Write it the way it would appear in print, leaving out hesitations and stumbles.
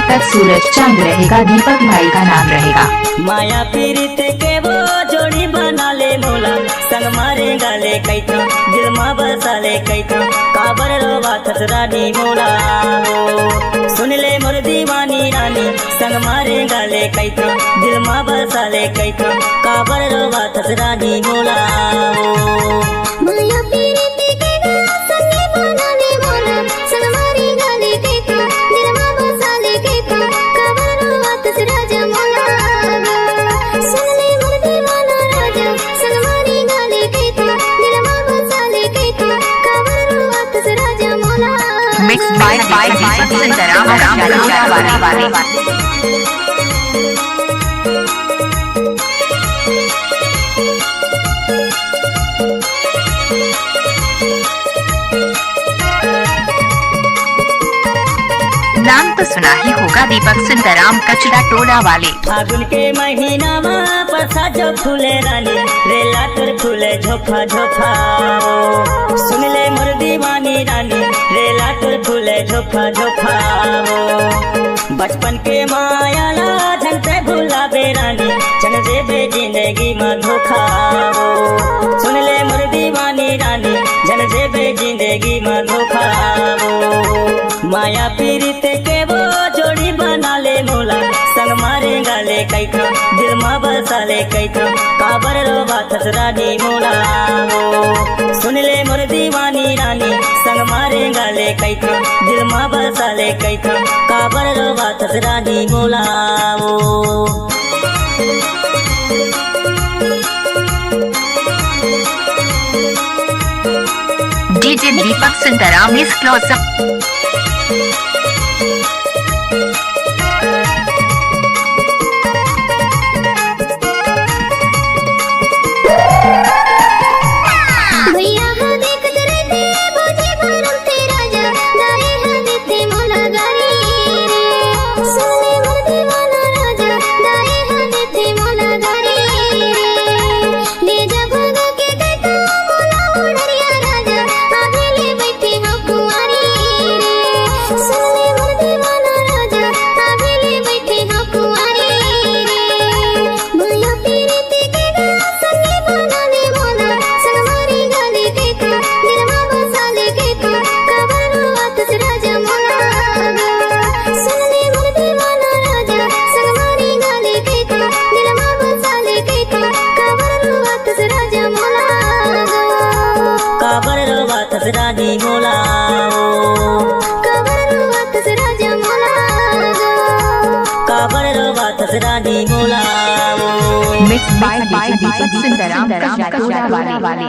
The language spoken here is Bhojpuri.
तक सूरज चांद रहेगा, दीपक भाई का नाम रहेगा। माया पीरित के वो जोड़ी बना ले मोला, संग मारे गाले कैथा दिल मा बसा ले कैथा, काबर रोवा थस रानी मोला सुन ले मोर दीवानी रानी, संग मारे गाले कैथा दिल मा बसा ले कैथा, काबर रोवा थस रानी मोला। माया पीरित के संगे बना ले मोला, संग मारे गाले कैथा दिल मा बसा ले कैथा, काबर रोवा थस राजा मोला सुन ले मोर दीवाना राजा, संग मारे गाले कैथा दिल मा बसा ले कैथा, काबर रोवा थस राजा मोला। मिक्स बाय दीपक सुंदराम वाले। नाम तो सुना ही होगा, दीपक सुंदराम कचरा टोला वाले। फागुन के महीना में परसा जो फूले रानी, रेला तुर फूले झोफा झोफा सुन ले मोर दीवानी रानी, रेला तुर फूले झोफा झोफा बचपन के मायाला झन से भूला बेरानी, चन जेबे जिंदगी में धोखा सुन ले मोर दीवानी रानी, जन जेबे जिंदगी में धोखा माया पीरित के वो जोड़ी बना ले मोला, संग मारे गाले कैथा दिल मा बसा ले कैथा, काबर रोवा थस रानी मोला सुन ले मोर दीवानी रानी, संग मारे गाले कैथा दिल मा बसा ले कैथा, काबर रोवा थस रानी मोला। डीजे दीपक सुंदराम इस क्लोजअप। भैया हो देखत रहते भोजी भरम ते राजा, दाई हो देते मोला गारी रे, सुन ले मोर दीवाना राजा, दाई हो देते मोला गारी रे, ले जा भगा के कैथा मोला उड़रिया राजा, आगे ले बैठे हो कुंवारी रे, सुन ले मोर दीवाना राजा, आगे ले बैठे हो कुंवारी रे। माया पीरित के संगे बना ले मोला, संग मारे गाले कैथा दिल मा बसा ले कैथा, काबर रोवा थस राजा मोला सुन ले मोर दीवाना राजा, संग मारे गाले कैथा दिल मा बसा ले कैथा, काबर रोवा थस राजा मोला। काबर रोवा थस रानी मोला, काबर रोवा थस राजा मोला, काबर रोवा थस रानी मोला। मिक्स बाय दीपक सुंदराम कचरा टोला वाले।